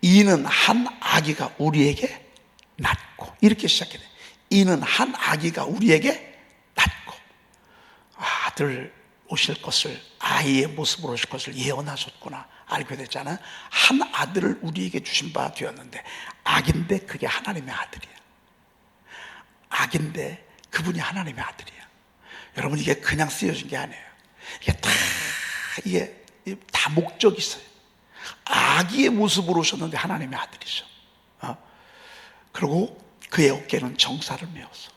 이는 한 아기가 우리에게 낳고, 이렇게 시작해요. 이는 한 아기가 우리에게 낳고, 아들 오실 것을, 아이의 모습으로 오실 것을 예언하셨구나 알게 됐잖아요. 한 아들을 우리에게 주신 바 되었는데, 악인데 그게 하나님의 아들이야. 악인데 그분이 하나님의 아들이야. 여러분, 이게 그냥 쓰여진 게 아니에요. 이게 다 목적이 있어요. 아기의 모습으로 오셨는데 하나님의 아들이죠. 그리고 그의 어깨는 정사를 메었어.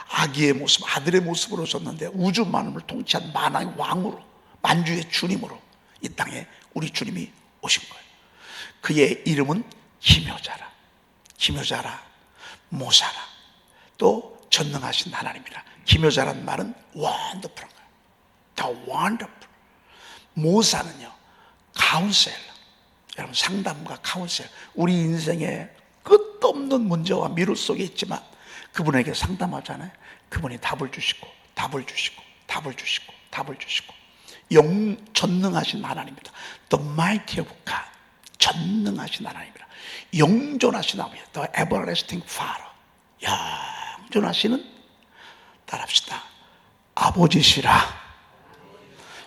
아기의 모습, 아들의 모습으로 오셨는데 우주 만물을 통치한 만왕의 왕으로, 만주의 주님으로 이 땅에 우리 주님이 오신 거예요. 그의 이름은 기묘자라, 기묘자라, 모사라, 또 전능하신 하나님이라. 기묘자라는 말은 wonderful한 거예요. The wonderful. 모사는요, 카운셀러. 여러분, 상담가, 카운셀러. 우리 인생에 끝도 없는 문제와 미루 속에 있지만 그분에게 상담하잖아요. 그분이 답을 주시고, 답을 주시고, 답을 주시고, 답을 주시고. 전능하신 하나님입니다. The mighty of God. 전능하신 하나님이라. 영존하신 하나님, The everlasting Father. 영존하시는, 따라합시다, 아버지시라.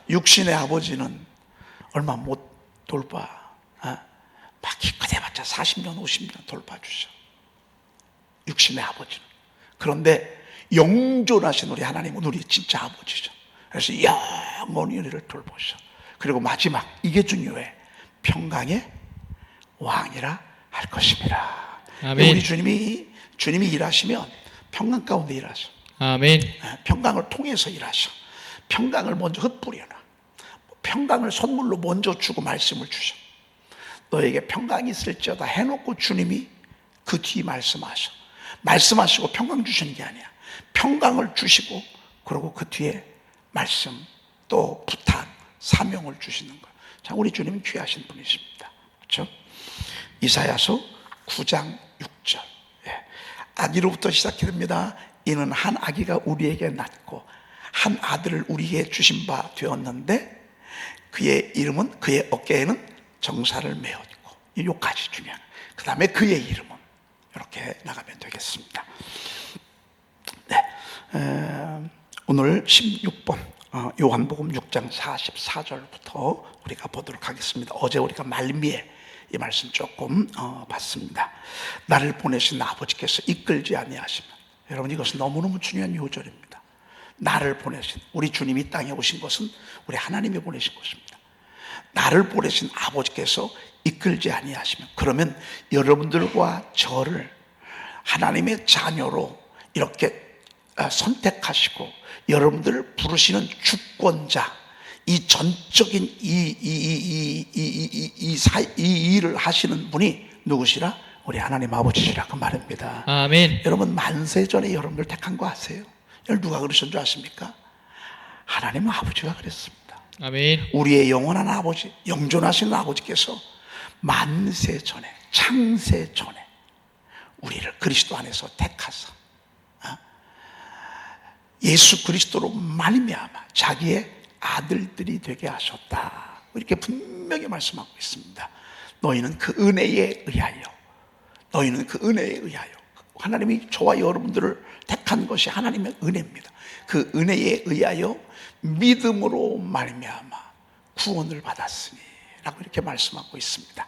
육신의 아버지는 얼마 못 돌봐. 막 기껏 해봤자 40년, 50년 돌봐주셔, 육신의 아버지는. 그런데 영존하신 우리 하나님은 우리 진짜 아버지죠. 그래서 영원히 우리를 돌보셔. 그리고 마지막, 이게 중요해. 평강의 왕이라 할 것입니다. 아멘. 우리 주님이 일하시면 평강 가운데 일하셔. 아멘. 평강을 통해서 일하셔. 평강을 먼저 흩뿌려놔. 평강을 선물로 먼저 주고 말씀을 주셔. 너에게 평강이 있을지어다 해놓고 주님이 그 뒤 말씀하셔. 말씀하시고 평강 주시는 게 아니야. 평강을 주시고, 그리고 그 뒤에 말씀, 또 부탁, 사명을 주시는 거예요. 자, 우리 주님은 귀하신 분이십니다. 그렇죠? 이사야서 9장 6절. 아기로부터 시작해 됩니다. 이는 한 아기가 우리에게 낳고 한 아들을 우리에게 주신 바 되었는데 그의 이름은, 그의 어깨에는 정사를 메었고. 요까지 중요한. 그 다음에 그의 이름은, 이렇게 나가면 되겠습니다. 네, 오늘 16번 요한복음 6장 44절부터 우리가 보도록 하겠습니다. 어제 우리가 말미에 이 말씀 조금 봤습니다. 나를 보내신 아버지께서 이끌지 아니하시면. 여러분, 이것은 너무너무 중요한 요절입니다. 나를 보내신, 우리 주님이 이 땅에 오신 것은 우리 하나님이 보내신 것입니다. 나를 보내신 아버지께서 이끌지 아니하시면, 그러면 여러분들과 저를 하나님의 자녀로 이렇게 선택하시고 여러분들을 부르시는 주권자, 이 전적인 이 일을 하시는 분이 누구시라? 우리 하나님 아버지시라, 그 말입니다. 아멘. 여러분, 만세 전에 여러분들 택한 거 아세요? 누가 그러신 줄 아십니까? 하나님 아버지가 그랬습니다. 아멘. 우리의 영원한 아버지, 영존하시는 아버지께서 만세 전에, 창세 전에 우리를 그리스도 안에서 택하사 예수 그리스도로 말미암아 자기의 아들들이 되게 하셨다, 이렇게 분명히 말씀하고 있습니다. 너희는 그 은혜에 의하여, 너희는 그 은혜에 의하여, 하나님이 저와 여러분들을 택한 것이 하나님의 은혜입니다. 그 은혜에 의하여 믿음으로 말미암아 구원을 받았으니 라고 이렇게 말씀하고 있습니다.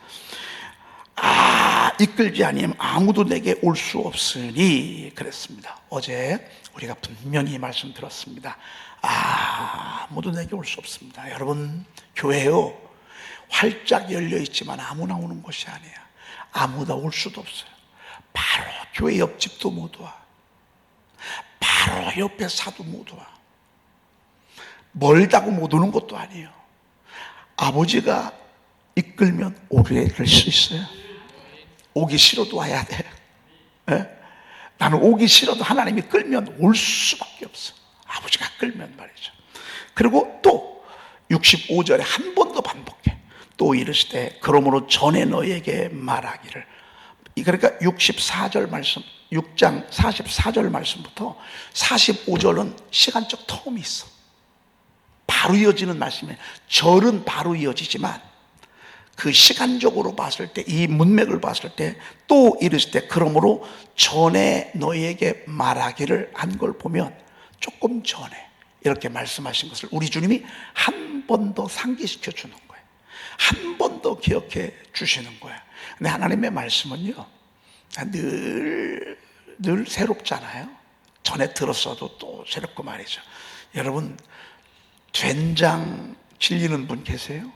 이끌지 아니하면 아무도 내게 올 수 없으니 그랬습니다. 어제 우리가 분명히 말씀 들었습니다. 아무도 내게 올 수 없습니다. 여러분, 교회요, 활짝 열려 있지만 아무나 오는 것이 아니야. 아무나 올 수도 없어요. 바로 교회 옆집도 못 와. 바로 옆에 사도 못 와. 멀다고 못 오는 것도 아니에요. 아버지가 이끌면 오게 될 수 있어요. 오기 싫어도 와야 돼. 나는 오기 싫어도 하나님이 끌면 올 수밖에 없어. 아버지가 끌면 말이죠. 그리고 또 65절에 한 번 더 반복해. 또 이르시되 그러므로 전에 너에게 말하기를. 그러니까 64절 말씀, 6장 44절 말씀부터 45절은 시간적 텀이 있어. 바로 이어지는 말씀이에요. 절은 바로 이어지지만 그 시간적으로 봤을 때, 이 문맥을 봤을 때 또 이르실 때, 그러므로 전에 너희에게 말하기를 한 걸 보면, 조금 전에 이렇게 말씀하신 것을 우리 주님이 한 번 더 상기시켜 주는 거예요. 한 번 더 기억해 주시는 거예요. 근데 하나님의 말씀은요, 늘 새롭잖아요. 전에 들었어도 또 새롭고 말이죠. 여러분, 된장 질리는 분 계세요?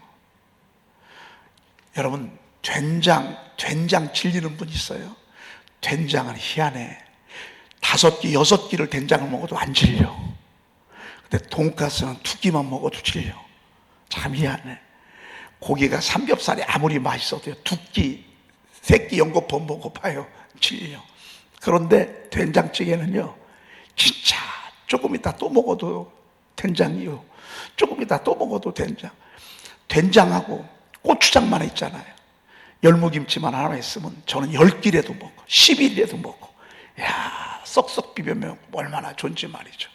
여러분, 된장 질리는 분 있어요? 된장은 희한해. 5끼, 6끼를 된장을 먹어도 안 질려. 근데 돈가스는 2끼만 먹어도 질려. 참 희한해. 고기가 삼겹살이 아무리 맛있어도 2끼, 3끼 연거푸 먹어봐요. 질려. 그런데 된장찌개는요, 진짜 조금 있다 또 먹어도 된장이요. 조금 있다 또 먹어도 된장. 된장하고 고추장만 있잖아요. 열무김치만 하나 있으면 저는 10끼라도 먹고 10일이라도 먹고, 야, 썩썩 비벼면 얼마나 좋은지 말이죠.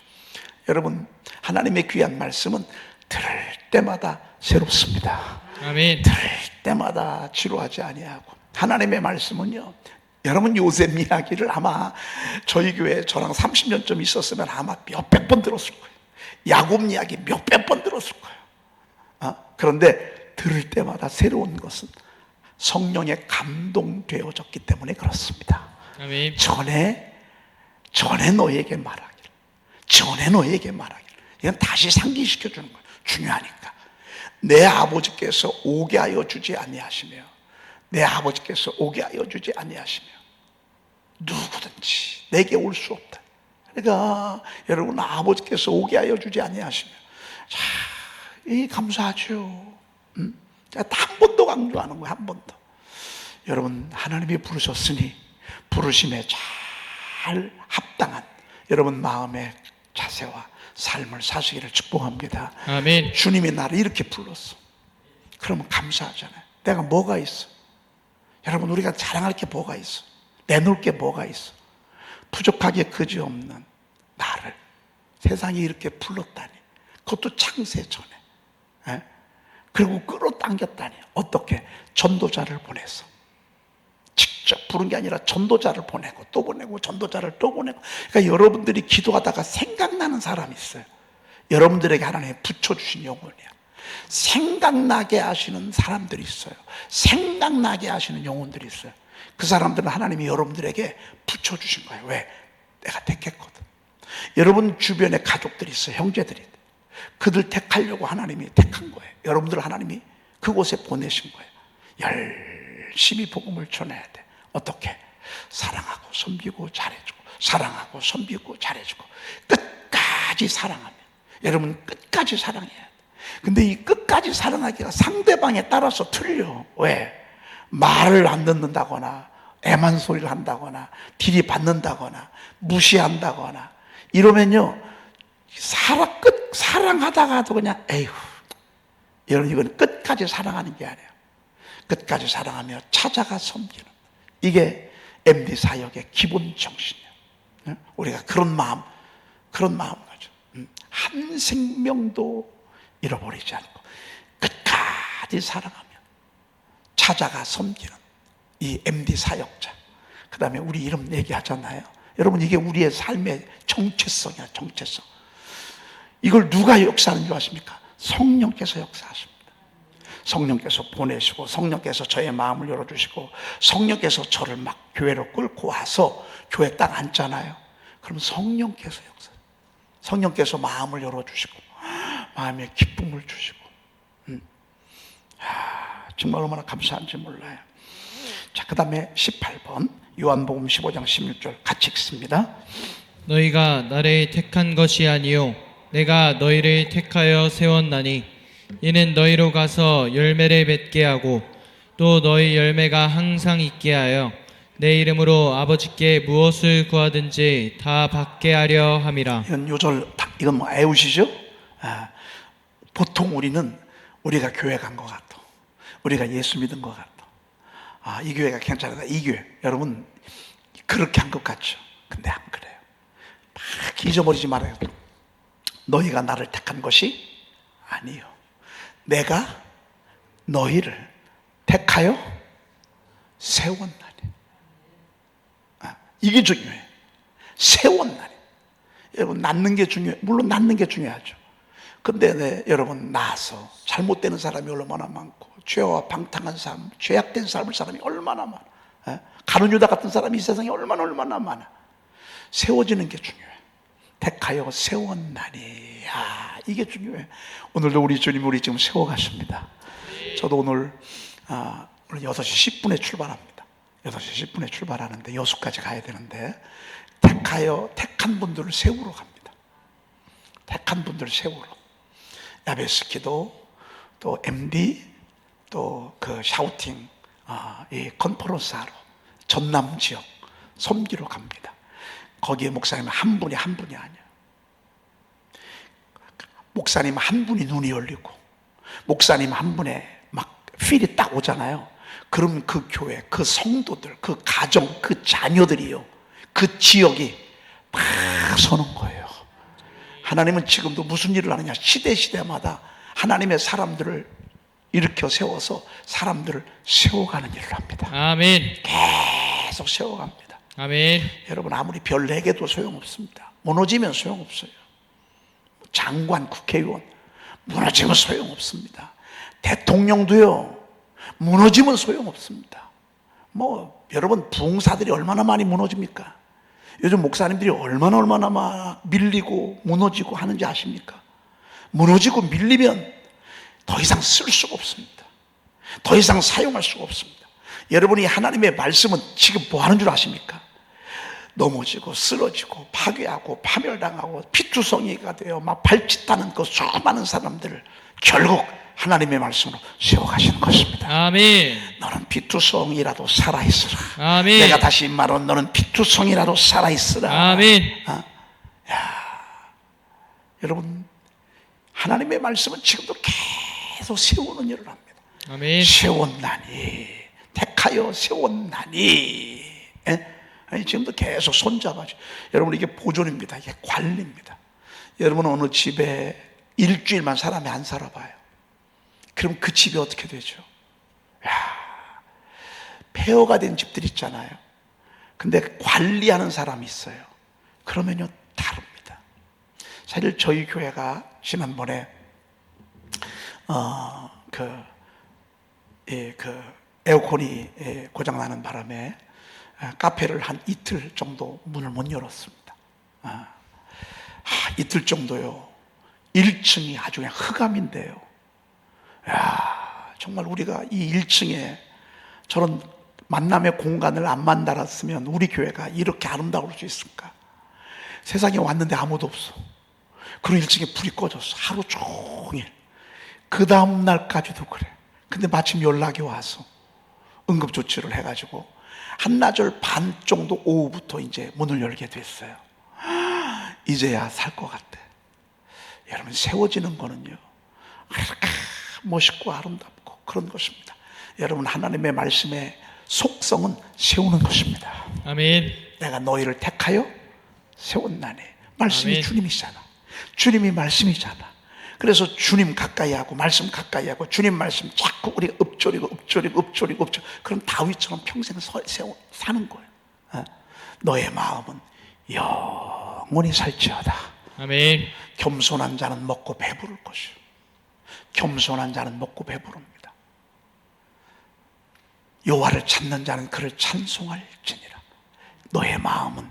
여러분, 하나님의 귀한 말씀은 들을 때마다 새롭습니다. 아멘. 들을 때마다 지루하지 아니하고, 하나님의 말씀은요, 여러분 요셉 이야기를 아마 저희 교회에 저랑 30년쯤 있었으면 아마 몇백 번 들었을 거예요. 야곱 이야기 몇백 번 들었을 거예요. 그런데 들을 때마다 새로운 것은 성령에 감동되어졌기 때문에 그렇습니다. 아멘. 전에 너에게 말하기를, 전에 너에게 말하기를. 이건 다시 상기시켜 주는 거예요. 중요하니까. 내 아버지께서 오게 하여 주지 아니하시며, 내 아버지께서 오게 하여 주지 아니하시며 누구든지 내게 올 수 없다. 그러니까 여러분, 아버지께서 오게 하여 주지 아니하시며, 자, 이 감사하죠. 한 번 더 강조하는 거예요. 한 번 더. 여러분, 하나님이 부르셨으니 부르심에 잘 합당한 여러분 마음의 자세와 삶을 사시기를 축복합니다. 아멘. 주님이 나를 이렇게 불렀어. 그러면 감사하잖아요. 내가 뭐가 있어? 여러분, 우리가 자랑할 게 뭐가 있어? 내놓을 게 뭐가 있어? 부족하게 그지없는 나를 세상에 이렇게 불렀다니, 그것도 창세 전에. 예? 그리고 끌어당겼다니. 어떻게? 전도자를 보내서. 직접 부른 게 아니라 전도자를 보내고 또 보내고 전도자를 또 보내고. 그러니까 여러분들이 기도하다가 생각나는 사람이 있어요. 여러분들에게 하나님이 붙여주신 영혼이야. 생각나게 하시는 사람들이 있어요. 생각나게 하시는 영혼들이 있어요. 그 사람들은 하나님이 여러분들에게 붙여주신 거예요. 왜? 내가 택했거든. 여러분 주변에 가족들이 있어요. 형제들이. 그들 택하려고 하나님이 택한 거예요. 여러분들 하나님이 그곳에 보내신 거예요. 열심히 복음을 전해야 돼. 어떻게? 사랑하고 섬기고 잘해주고, 사랑하고 섬기고 잘해주고, 끝까지 사랑하면. 여러분, 끝까지 사랑해야 돼. 근데 이 끝까지 사랑하기가 상대방에 따라서 틀려. 왜? 말을 안 듣는다거나, 애만 소리를 한다거나, 들이받는다거나, 무시한다거나 이러면요, 사랑하다가도 그냥 에휴, 여러분, 이건 끝까지 사랑하는 게 아니에요. 끝까지 사랑하며 찾아가 섬기는, 이게 MD 사역의 기본 정신이에요. 우리가 그런 마음 가져. 한 생명도 잃어버리지 않고 끝까지 사랑하며 찾아가 섬기는 이 MD 사역자. 그 다음에 우리 이름 얘기하잖아요. 여러분, 이게 우리의 삶의 정체성이야. 정체성. 이걸 누가 역사하는 줄 아십니까? 성령께서 역사하십니다. 성령께서 보내시고, 성령께서 저의 마음을 열어주시고, 성령께서 저를 막 교회로 끌고 와서 교회 딱 앉잖아요. 그럼 성령께서 성령께서 마음을 열어주시고, 마음에 기쁨을 주시고, 정말 얼마나 감사한지 몰라요. 자, 그 다음에 18번 요한복음 15장 16절 같이 읽습니다. 너희가 나를 택한 것이 아니요 내가 너희를 택하여 세웠나니 이는 너희로 가서 열매를 맺게 하고 또 너희 열매가 항상 있게 하여 내 이름으로 아버지께 무엇을 구하든지 다 받게 하려 함이라. 이건 요절, 이건 뭐 애우시죠? 보통 우리가 교회 간 것 같아. 우리가 예수 믿은 것 같아. 이 교회가 괜찮다. 이 교회. 여러분, 그렇게 한 것 같죠? 근데 안 그래요. 막 잊어버리지 말아요. 너희가 나를 택한 것이 아니요. 내가 너희를 택하여 세웠나니. 이게 중요해. 세웠나니. 여러분, 낳는 게 중요해. 물론 낳는 게 중요하죠. 근데 여러분, 낳아서 잘못되는 사람이 얼마나 많고, 죄와 방탕한 삶, 죄악된 삶을 사람이 얼마나 많아. 가룟 유다 같은 사람이 이 세상에 얼마나 많아. 세워지는 게 중요해. 택하여 세웠나니. 이게 중요해. 오늘도 우리 주님이 우리 지금 세워가십니다. 저도 오늘 6시 10분에 출발합니다. 6시 10분에 출발하는데 여수까지 가야 되는데, 택한 분들을 세우러 갑니다. 택한 분들을 세우러. 야베스키도, 또 MD, 또 그 샤우팅, 이 컨퍼런스 하러 전남 지역 섬기러 갑니다. 거기에 목사님 한 분이 아니야. 목사님 한 분이 눈이 열리고, 목사님 한 분의 막 필이 딱 오잖아요. 그럼 그 교회, 그 성도들, 그 가정, 그 자녀들이요, 그 지역이 막 서는 거예요. 하나님은 지금도 무슨 일을 하느냐, 시대마다 하나님의 사람들을 일으켜 세워서 사람들을 세워가는 일을 합니다. 아멘. 계속 세워갑니다. 아멘. 여러분, 아무리 별 4개도 소용없습니다. 무너지면 소용없어요. 장관, 국회의원 무너지면 소용없습니다. 대통령도요, 무너지면 소용없습니다. 여러분, 부흥사들이 얼마나 많이 무너집니까? 요즘 목사님들이 얼마나 막 밀리고 무너지고 하는지 아십니까? 무너지고 밀리면 더 이상 쓸 수가 없습니다. 더 이상 사용할 수가 없습니다. 여러분이 하나님의 말씀은 지금 뭐 하는 줄 아십니까? 넘어지고 쓰러지고 파괴하고 파멸당하고 피투성이가 되어 막 발짓하는 그 수많은 사람들을 결국 하나님의 말씀으로 세워가시는 것입니다. 아멘. 너는 피투성이라도 살아있으라. 아멘. 내가 다시 말하면 너는 피투성이라도 살아있으라. 아멘. 여러분, 하나님의 말씀은 지금도 계속 세우는 일을 합니다. 아멘. 세웠나니, 택하여 세웠나니. 아니, 지금도 계속 손잡아줘. 여러분, 이게 보존입니다. 이게 관리입니다. 여러분, 어느 집에 일주일만 사람이 안 살아봐요. 그럼 그 집이 어떻게 되죠? 폐허가 된 집들 있잖아요. 근데 관리하는 사람이 있어요. 그러면요, 다릅니다. 사실 저희 교회가 지난번에 에어컨이 고장나는 바람에 카페를 한 이틀 정도 문을 못 열었습니다. 이틀 정도요. 1층이 아주 그냥 흑암인데요. 정말 우리가 이 1층에 저런 만남의 공간을 안 만들었으면 우리 교회가 이렇게 아름다울 수 있을까? 세상에 왔는데 아무도 없어. 그리고 1층에 불이 꺼졌어. 하루 종일. 그 다음 날까지도 그래. 근데 마침 연락이 와서 응급조치를 해가지고 한나절 반 정도 오후부터 이제 문을 열게 됐어요. 이제야 살 것 같아. 여러분, 세워지는 거는요, 멋있고 아름답고 그런 것입니다. 여러분, 하나님의 말씀의 속성은 세우는 것입니다. 아멘. 내가 너희를 택하여 세웠나니. 말씀이 아멘. 주님이잖아. 주님이 말씀이잖아. 그래서 주님 가까이 하고 말씀 가까이 하고 주님 말씀 자꾸 우리가 읊조리고 그럼 다윗처럼 평생 사는 거예요. 너의 마음은 영원히 살지어다. 아멘. 겸손한 자는 먹고 배부를 것이요, 겸손한 자는 먹고 배부릅니다. 여호와를 찾는 자는 그를 찬송할지니라. 너의 마음은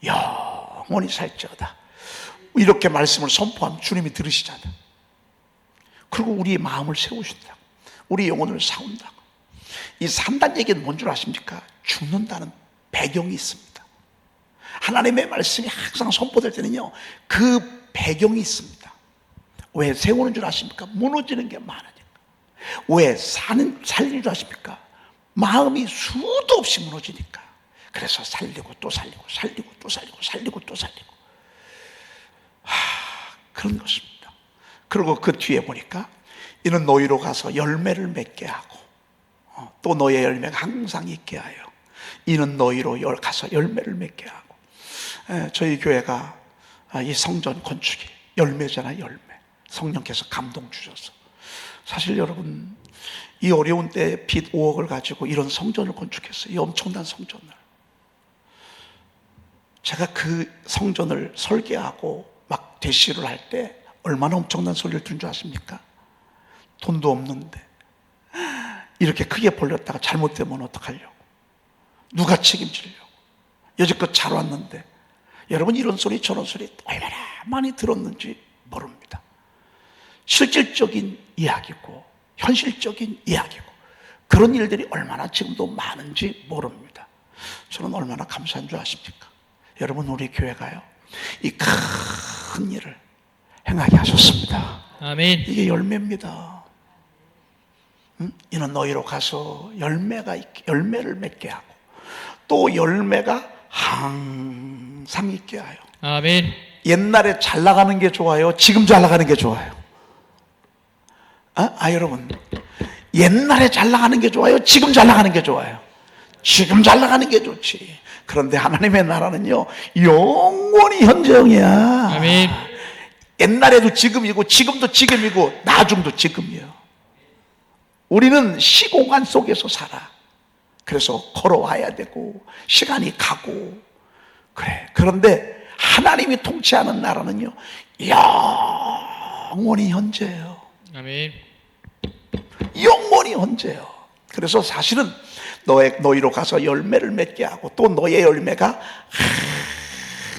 영원히 살지어다. 이렇게 말씀을 선포하면 주님이 들으시잖아요. 그리고 우리의 마음을 세우신다. 우리 영혼을 사온다. 이 산다는 얘기는 뭔 줄 아십니까? 죽는다는 배경이 있습니다. 하나님의 말씀이 항상 선포될 때는요, 그 배경이 있습니다. 왜 세우는 줄 아십니까? 무너지는 게 많으니까. 왜 살리는 줄 아십니까? 마음이 수도 없이 무너지니까. 그래서 살리고 또 살리고 살리고 또 살리고 살리고 또 살리고 그런 것입니다. 그리고 그 뒤에 보니까 이는 너희로 가서 열매를 맺게 하고 또 너의 열매가 항상 있게 하여 이는 너희로 가서 열매를 맺게 하고. 저희 교회가 이 성전 건축이 열매잖아요. 열매. 성령께서 감동 주셔서. 사실 여러분, 이 어려운 때에 빚 5억을 가지고 이런 성전을 건축했어요. 이 엄청난 성전을. 제가 그 성전을 설계하고 막 대시를 할 때 얼마나 엄청난 소리를 들은 줄 아십니까? 돈도 없는데 이렇게 크게 벌렸다가 잘못되면 어떡하려고, 누가 책임지려고. 여지껏 잘 왔는데. 여러분, 이런 소리 저런 소리 얼마나 많이 들었는지 모릅니다. 실질적인 이야기고 현실적인 이야기고 그런 일들이 얼마나 지금도 많은지 모릅니다. 저는 얼마나 감사한 줄 아십니까? 여러분, 우리 교회가요, 이 큰 일을 행하게 하셨습니다. 아멘. 이게 열매입니다. 이는 너희로 가서 열매를 맺게 하고 또 열매가 항상 있게 하여. 아멘. 옛날에 잘 나가는 게 좋아요? 지금 잘 나가는 게 좋아요? 여러분, 옛날에 잘 나가는 게 좋아요? 지금 잘 나가는 게 좋아요? 지금 잘 나가는 게 좋지. 그런데 하나님의 나라는요, 영원히 현재형이야. 아멘. 옛날에도 지금이고 지금도 지금이고 나중도 지금이에요. 우리는 시공간 속에서 살아. 그래서 걸어와야 되고 시간이 가고 그래. 그런데 하나님이 통치하는 나라는요, 영원히 현재예요. 아멘. 영원히 현재예요. 그래서 사실은 너희로 가서 열매를 맺게 하고 또 너의 열매가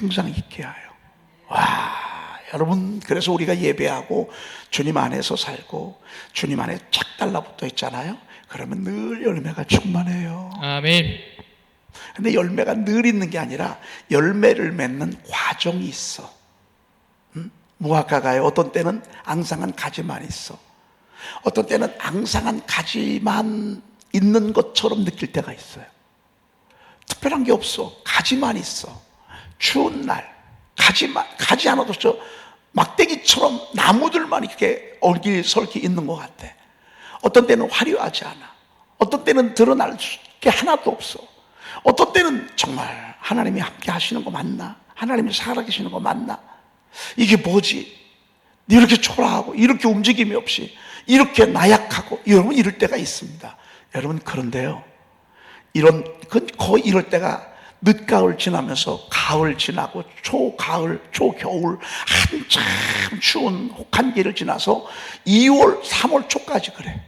항상 있게 하여. 와, 여러분, 그래서 우리가 예배하고 주님 안에서 살고 주님 안에 쫙 달라붙어 있잖아요. 그러면 늘 열매가 충만해요. 아멘. 근데 열매가 늘 있는 게 아니라 열매를 맺는 과정이 있어. 무화과가요, 어떤 때는 앙상한 가지만 있어. 어떤 때는 앙상한 가지만 있는 것처럼 느낄 때가 있어요. 특별한 게 없어. 가지만 있어. 추운 날 가지 하나도 없어. 막대기처럼 나무들만 이렇게 얼기설기 있는 것 같아. 어떤 때는 화려하지 않아. 어떤 때는 드러날 게 하나도 없어. 어떤 때는 정말 하나님이 함께 하시는 거 맞나? 하나님이 살아계시는 거 맞나? 이게 뭐지? 이렇게 초라하고 이렇게 움직임이 없이 이렇게 나약하고, 여러분, 이럴 때가 있습니다. 여러분, 그런데요, 거의 이럴 때가 늦가을 지나면서 가을 지나고 초가을, 초겨울, 한참 추운 혹한기를 지나서 2월, 3월 초까지 그래.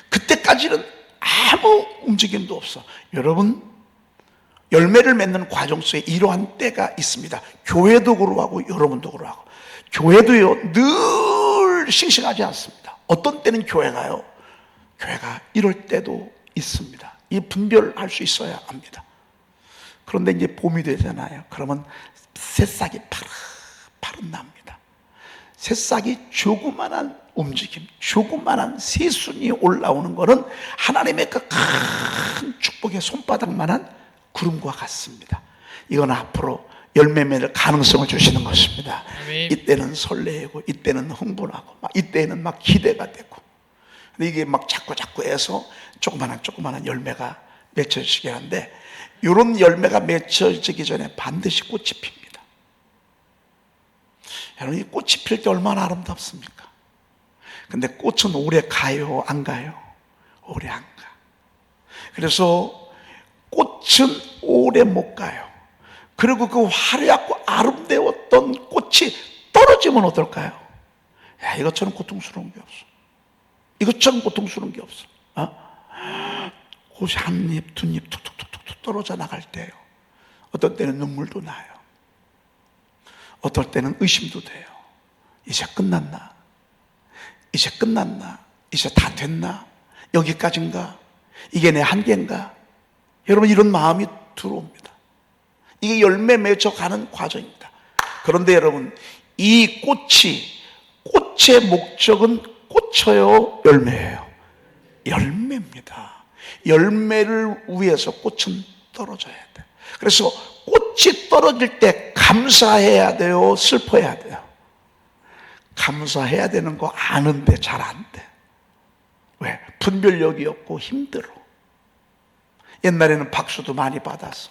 그때까지는 아무 움직임도 없어. 여러분, 열매를 맺는 과정 속에 이러한 때가 있습니다. 교회도 그러하고 여러분도 그러하고. 교회도요, 늘 싱싱하지 않습니다. 어떤 때는 교회가 이럴 때도 있습니다. 이 분별할 수 있어야 합니다. 그런데 이제 봄이 되잖아요. 그러면 새싹이 파릇파릇 납니다. 새싹이 조그만한 움직임, 조그만한 새순이 올라오는 것은 하나님의 그 큰 축복의 손바닥만한 구름과 같습니다. 이건 앞으로 열매 맺을 가능성을 주시는 것입니다. 아멘. 이때는 설레고 이때는 흥분하고 이때는 막 기대가 되고, 근데 이게 막 자꾸 해서 조그만한 열매가 맺혀지게 하는데, 이런 열매가 맺혀지기 전에 반드시 꽃이 핍니다. 여러분, 이 꽃이 필 때 얼마나 아름답습니까? 근데 꽃은 오래 가요, 안 가요? 오래 안 가. 그래서 꽃은 오래 못 가요. 그리고 그 화려하고 아름다웠던 꽃이 떨어지면 어떨까요? 야, 이것처럼 고통스러운 게 없어. 이것처럼 고통스러운 게 없어. 꽃이 한 잎, 두 잎 툭툭툭툭 떨어져 나갈 때요, 어떤 때는 눈물도 나요. 어떨 때는 의심도 돼요. 이제 끝났나? 이제 다 됐나? 여기까지인가? 이게 내 한계인가? 여러분, 이런 마음이 들어옵니다. 이게 열매 맺어가는 과정입니다. 그런데 여러분, 이 꽃의 목적은 꽂혀요, 열매예요? 열매입니다. 열매를 위해서 꽃은 떨어져야 돼. 그래서 꽃이 떨어질 때 감사해야 돼요, 슬퍼해야 돼요? 감사해야 되는 거 아는데 잘 안 돼. 왜? 분별력이 없고 힘들어. 옛날에는 박수도 많이 받았어.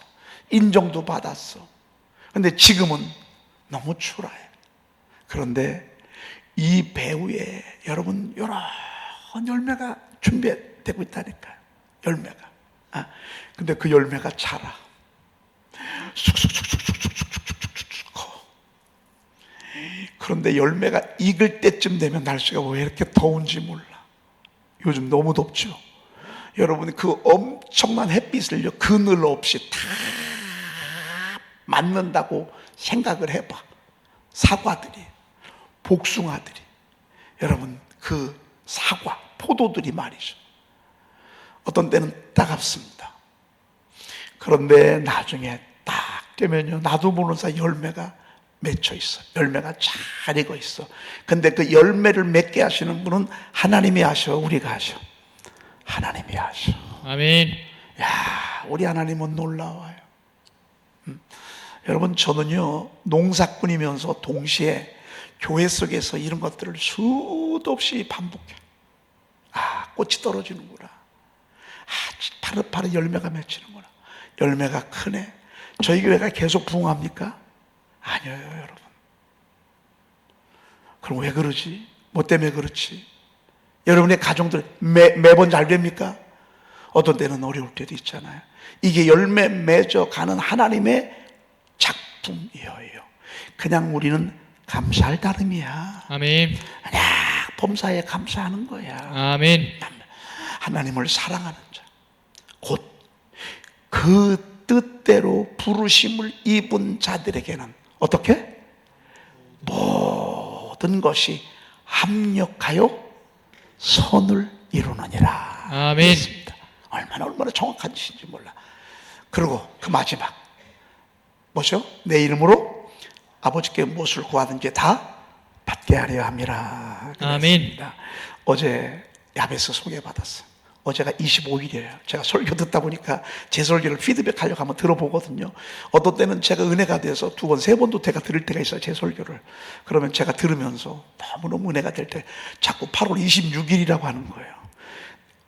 인정도 받았어. 근데 지금은 너무 초라해. 그런데 이 배후에 여러분, 여러 열매가 준비되고 있다니까요. 열매가. 근데 그 열매가 자라. 쑥쑥쑥쑥쑥쑥쑥쑥쑥쑥 커. 그런데 열매가 익을 때쯤 되면 날씨가 왜 이렇게 더운지 몰라. 요즘 너무 덥죠. 여러분, 그 엄청난 햇빛을요, 그늘 없이 다 맞는다고 생각을 해봐. 사과들이, 복숭아들이, 여러분, 그 사과, 포도들이 말이죠. 어떤 때는 따갑습니다. 그런데 나중에 딱 되면요, 나도 모르는 사이 열매가 맺혀 있어. 열매가 잘 익어 있어. 근데 그 열매를 맺게 하시는 분은 하나님이 하셔, 우리가 하셔? 하나님이 하셔. 아멘. 야, 우리 하나님은 놀라워요. 여러분, 저는요, 농사꾼이면서 동시에 교회 속에서 이런 것들을 수도 없이 반복해. 꽃이 떨어지는구나. 파릇파릇 열매가 맺히는구나. 열매가 크네. 저희 교회가 계속 부흥합니까? 아니에요, 여러분. 그럼 왜 그러지? 뭐 때문에 그렇지? 여러분의 가정들 매번 잘 됩니까? 어떤 때는 어려울 때도 있잖아요. 이게 열매 맺어가는 하나님의 작품이에요. 그냥 우리는 감사할 따름이야. 아멘. 그냥 범사에 감사하는 거야. 아멘. 하나님을 사랑하는 자, 곧 그 뜻대로 부르심을 입은 자들에게는 어떻게? 모든 것이 합력하여 선을 이루느니라. 아멘. 그렇습니다. 얼마나 정확한 뜻인지 몰라. 그리고 그 마지막 뭐죠? 내 이름으로 아버지께 무엇을 구하든지 다 받게 하려 함이라. 아멘. 어제 야베스 소개받았어요. 어제가 25일이에요. 제가 설교 듣다 보니까 제 설교를 피드백하려고 한번 들어보거든요. 어떤 때는 제가 은혜가 돼서 2번, 3번도 제가 들을 때가 있어요. 제 설교를. 그러면 제가 들으면서 너무너무 은혜가 될 때 자꾸 8월 26일이라고 하는 거예요.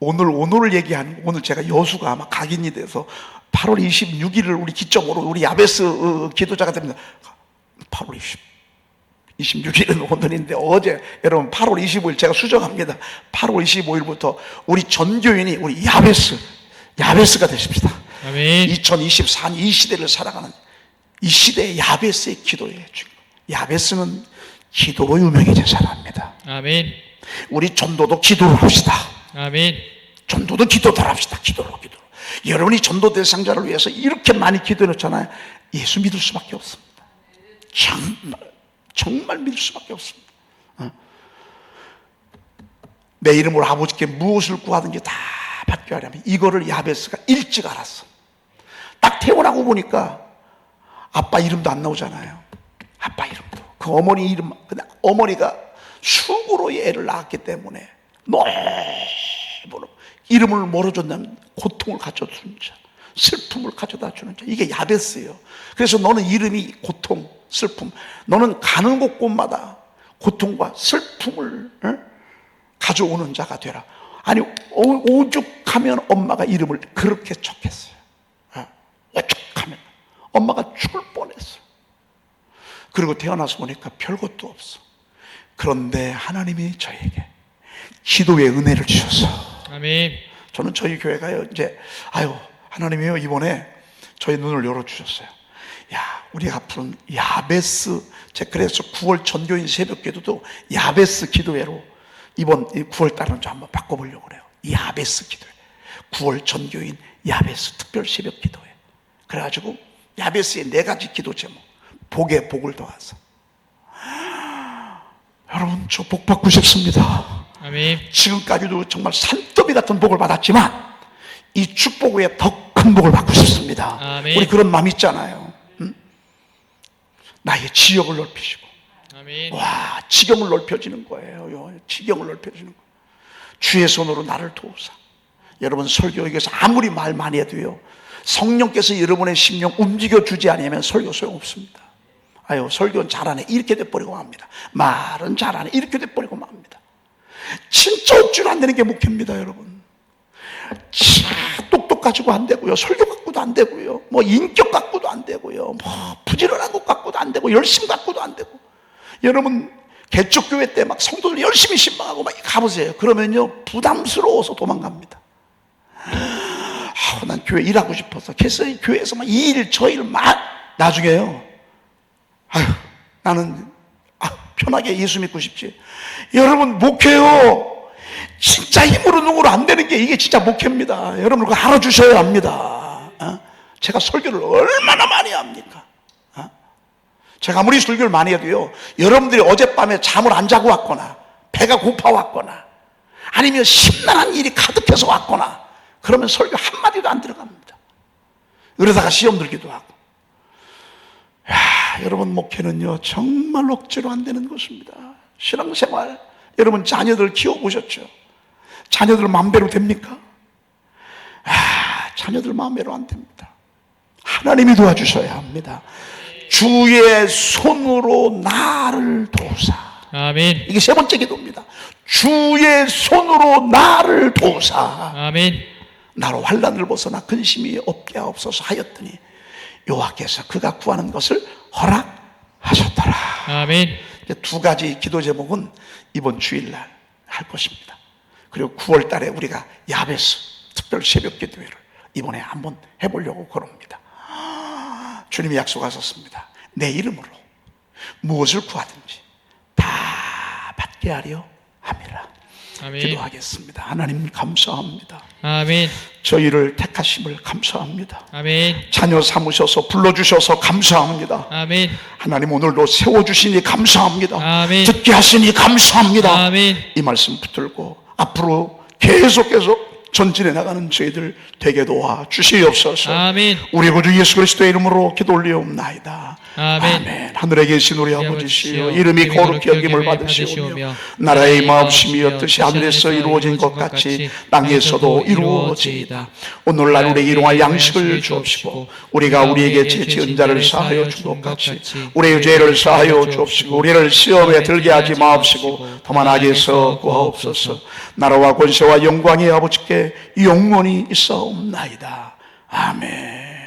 오늘을 얘기하는, 오늘 제가 여수가 아마 각인이 돼서 8월 26일을 우리 기점으로 우리 야베스 기도자가 됩니다. 8월 26일은 오늘인데 어제 여러분 8월 25일 제가 수정합니다. 8월 25일부터 우리 전교인이 우리 야베스가 되십시다. 아멘. 2024년 이 시대를 살아가는 이 시대의 야베스의 기도예요. 야베스는 기도로 유명해진 사람입니다. 아멘. 우리 전도도 기도로 합시다. 아멘. 전도도 기도로 합시다. 기도로. 여러분이 전도 대상자를 위해서 이렇게 많이 기도해놓잖아요. 예수 믿을 수밖에 없습니다. 정말 믿을 수밖에 없습니다. 내 이름으로 아버지께 무엇을 구하든지 다 받게 하려면, 이거를 야베스가 일찍 알았어. 딱 태어나고 보니까 아빠 이름도 안 나오잖아요. 아빠 이름도. 그 어머니 이름, 어머니가 수고로 애를 낳았기 때문에 너무 이름을 뭐로 줬냐면 고통을 가져다 주는 자, 슬픔을 가져다 주는 자. 이게 야베스예요. 그래서 너는 이름이 고통, 슬픔, 너는 가는 곳곳마다 고통과 슬픔을 가져오는 자가 되라. 아니, 오죽하면 엄마가 이름을 그렇게 쳤겠어요. 오죽하면 엄마가 죽을 뻔했어요. 그리고 태어나서 보니까 별것도 없어. 그런데 하나님이 저에게 기도의 은혜를 주셔서, 아멘. 저는 저희 교회가요, 이제 하나님이요, 이번에 저희 눈을 열어주셨어요. 우리 앞으로는 야베스, 제가 그래서 9월 전교인 새벽 기도도 야베스 기도회로 이번 9월 달은 좀 한번 바꿔보려고 그래요. 야베스 기도회, 9월 전교인 야베스 특별 새벽 기도회. 그래가지고 야베스의 4가지 기도 제목, 복에 복을 더하서. 여러분, 저 복 받고 싶습니다. 아멘. 지금까지도 정말 산더미 같은 복을 받았지만 이 축복 후에 더 큰 복을 받고 싶습니다. 아멘. 우리 그런 마음 있잖아요. 나의 지역을 넓히시고, 아멘. 와, 지경을 넓혀지는 거예요. 지경을 넓혀지는 거예요. 주의 손으로 나를 도우사. 여러분, 설교에서 아무리 말 많이 해도요, 성령께서 여러분의 심령 움직여주지 않으면 설교 소용없습니다. 설교는 잘하네 이렇게 돼버리고 맙니다. 말은 잘하네 이렇게 돼버리고 맙니다. 진짜 억지로 안 되는 게 목회입니다, 여러분. 똑똑 가지고 안 되고요, 설교 갖고도 안 되고요, 뭐 인격 갖고도 안 되고요, 뭐 부지런한 것 갖고도 안 되고, 열심 갖고도 안 되고. 여러분, 개척교회 때 막 성도들 열심히 신방하고 막 가보세요. 그러면요 부담스러워서 도망갑니다. 난 교회 일하고 싶어서 그래서 교회에서 막 이 일 저 일 막 나중에요. 나는 편하게 예수 믿고 싶지. 여러분 목회요 진짜 힘으로 능으로 안 되는 게 이게 진짜 목회입니다. 여러분 그거 알아주셔야 합니다. 제가 설교를 얼마나 많이 합니까? 제가 아무리 설교를 많이 해도요 여러분들이 어젯밤에 잠을 안 자고 왔거나 배가 고파 왔거나 아니면 심란한 일이 가득해서 왔거나 그러면 설교 한마디도 안 들어갑니다. 그러다가 시험 들기도 하고. 여러분 목회는요 정말 억지로 안 되는 것입니다. 신앙생활 여러분 자녀들 키워보셨죠? 자녀들 마음대로 됩니까? 자녀들 마음대로 안 됩니다. 하나님이 도와주셔야 합니다. 주의 손으로 나를 도우사. 아멘. 이게 세 번째 기도입니다. 주의 손으로 나를 도우사. 아멘. 나로 환난을 벗어나 근심이 없게 하옵소서 하였더니 여호와께서 그가 구하는 것을 허락하셨더라. 아멘. 두 가지 기도 제목은 이번 주일날 할 것입니다. 그리고 9월 달에 우리가 야베스 특별 새벽 기도회를 이번에 한번 해보려고 그럽니다. 주님이 약속하셨습니다. 내 이름으로 무엇을 구하든지 다 받게 하려 함이라. 아멘. 기도하겠습니다. 하나님 감사합니다. 아멘. 저희를 택하심을 감사합니다. 아멘. 자녀 삼으셔서 불러주셔서 감사합니다. 아멘. 하나님 오늘도 세워주시니 감사합니다. 아멘. 듣게 하시니 감사합니다. 아멘. 이 말씀 붙들고 앞으로 계속해서 전진해 나가는 저희들 되게 도와 주시옵소서. 아멘. 우리 구주 예수 그리스도의 이름으로 기도 올리옵나이다. 아멘. 아멘. 하늘에 계신 우리 아버지시여 이름이 이름이 거룩히 여김을 거룩히 받으시오며 나라의 마음심이었듯이 하늘에서 이루어진 것 같이 땅에서도 이루어지이다. 오늘날 우리에게 일용할 양식을 주옵시고 우리가 우리에게 죄 지은 자를 사하여 준 것 같이 우리의 죄를 사하여 주옵시고 우리를 시험에 들게 하지 마옵시고 다만 악에서 구하옵소서. 나라와 권세와 영광이 아버지께 영원히 있사옵나이다. 아멘.